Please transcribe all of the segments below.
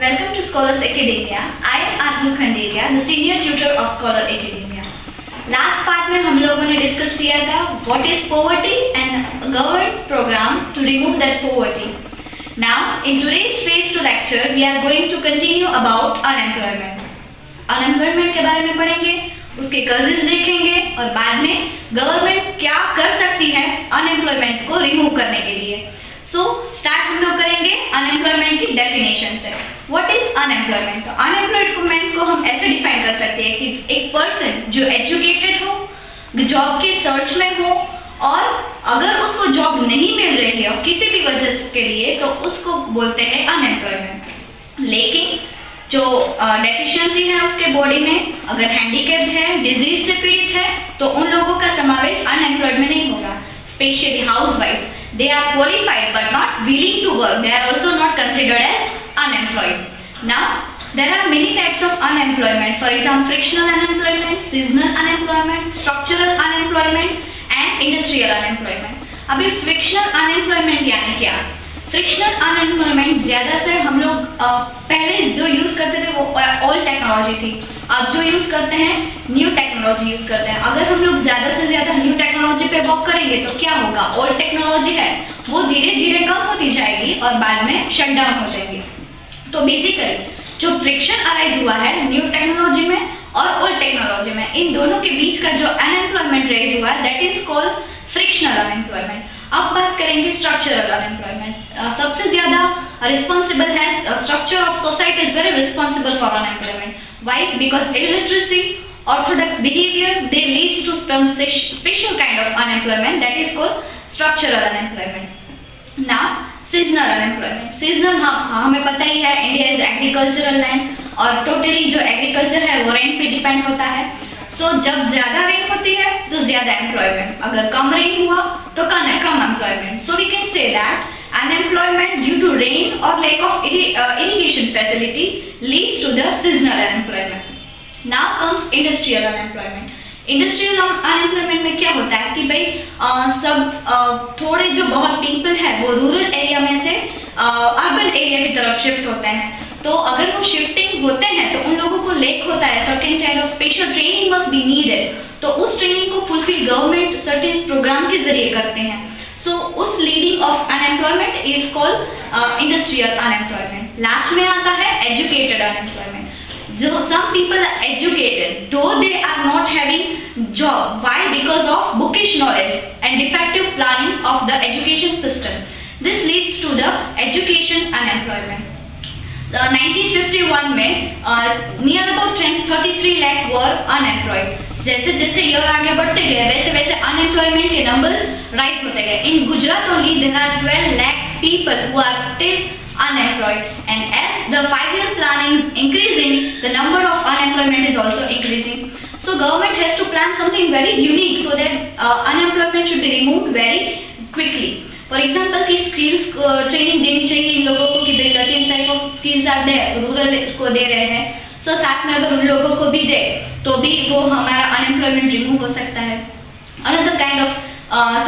Welcome to Scholars Academia. I am Arzu Khanderia, the senior tutor of Scholar Academia. Last part में हम लोगों ने discuss किया था what is poverty and government's program to remove that poverty. Now in today's phase 2 lecture we are going to continue about unemployment. Unemployment के बारे में पढ़ेंगे, उसके causes देखेंगे और बाद में गवर्नमेंट क्या कर सकती है अनएम्प्लॉयमेंट को रिमूव करने के लिए. सो स्टार्ट हम लोग करेंगे अनएम्प्लॉयमेंट की डेफिनेशन से. What is unemployment? तो अनएम्प्लॉयमेंट को हम ऐसे डिफाइन कर सकते हैं कि एक पर्सन जो एजुकेटेड हो, जॉब के सर्च में हो और अगर उसको जॉब नहीं मिल रही है किसी भी वजह के लिए तो उसको बोलते हैं अनएम्प्लॉयमेंट. लेकिन जो डेफिशिएंसी है उसके बॉडी में, अगर हैंडीकैप है, डिजीज से पीड़ित है तो उन लोगों का समावेश अनएम्प्लॉयड में नहीं होगा. Specially housewife, they are qualified but not willing to work, they are also not considered as unemployed. Now there are many types of unemployment. For example, frictional unemployment, seasonal unemployment, structural unemployment and industrial unemployment. अभी frictional unemployment यानी क्या? Frictional unemployment ज़्यादा से हम लोग पहले जो use करते थे वो ओल्ड टेक्नोलॉजी थी. अब जो यूज़ करते हैं न्यू टेक्नोलॉजी यूज़ करते हैं. अगर हम लोग ज़्यादा से ज़्यादा न्यू टेक्नोलॉजी पे वर्क करेंगे तो क्या होगा? ओल्ड टेक्नोलॉजी है वो धीरे धीरे कम होती जाएगी और बाद में शट डाउन हो जाएगी. तो बेसिकली जो फ्रिक्शन अराइज हुआ है न्यू टेक्नोलॉजी में और ओल्ड टेक्नोलॉजी में, इन दोनों के बीच का जो अनएम्प्लॉयमेंट रेज हुआ है that is called frictional unemployment. अब बात करेंगे स्ट्रक्चरल अनएम्प्लॉयमेंट. सबसे ज्यादा रिस्पॉन्सिबल है, structure of society is very responsible for unemployment. Why? Because illiteracy, orthodox behaviour, they leads to special kind of unemployment that is called structural unemployment. Now seasonal unemployment. Seasonal हमें पता ही है India is agricultural land और totally जो agriculture है वो rain पे depend होता है. सो जब ज्यादा रेन होती है तो ज्यादा एम्प्लॉयमेंट, अगर कम रेन हुआ तो कम employment. So we can say that unemployment due to rain or lack of irrigation facility leads to the seasonal unemployment. Now comes industrial unemployment. Industrial unemployment में क्या होता है कि भाई सब थोड़े जो बहुत पीपल है वो रूरल एरिया में से अर्बन एरिया की तरफ शिफ्ट होते हैं. तो अगर वो शिफ्टिंग होते हैं तो उन लोगों को लेक होता है, certain kind of special training must be needed. तो उस ट्रेनिंग को फुलफिल गवर्नमेंट सर्टेन प्रोग्राम के जरिए करते हैं. सो उस leading of unemployment is called industrial unemployment. Last में आता है educated unemployment. Some people are educated though they are not having job. Why? Because of bookish knowledge and defective planning of the education system. This leads to the education unemployment. 1951 में near about 33 lakh were unemployed. जैसे जैसे year आगे बढ़ते गए वैसे वैसे unemployment के numbers rise होते गए. In Gujarat only there are 12 lakhs people who are still unemployed, and as the 5-year planning is increasing, the number of unemployment is also increasing. So government has to plan something very unique so that unemployment should be removed very quickly. For example, कि skills training देनी चाहिए इन लोगों को कि certain type of skills are there, rural को दे रहे हैं. So साथ में अगर उन लोगों को भी दे तो भी वो हमारा unemployment remove हो सकता है. Another kind of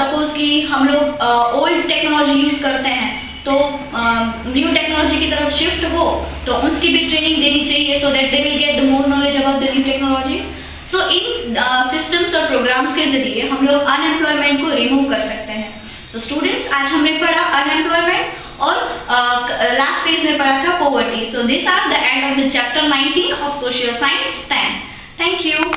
suppose कि हम लोग old technology use करते हैं तो न्यू टेक्नोलॉजी की तरफ शिफ्ट हो तो उनकी भी ट्रेनिंग देनी चाहिए so that they will get the more knowledge about the new technologies. So in systems और प्रोग्राम्स के जरिए हम लोग अनएम्प्लॉयमेंट को रिमूव कर सकते हैं. सो स्टूडेंट्स, आज हमने पढ़ा अनएम्प्लॉयमेंट और लास्ट पेज में पढ़ा था poverty. So this are the end of the chapter 19 of social science 10. Thank you.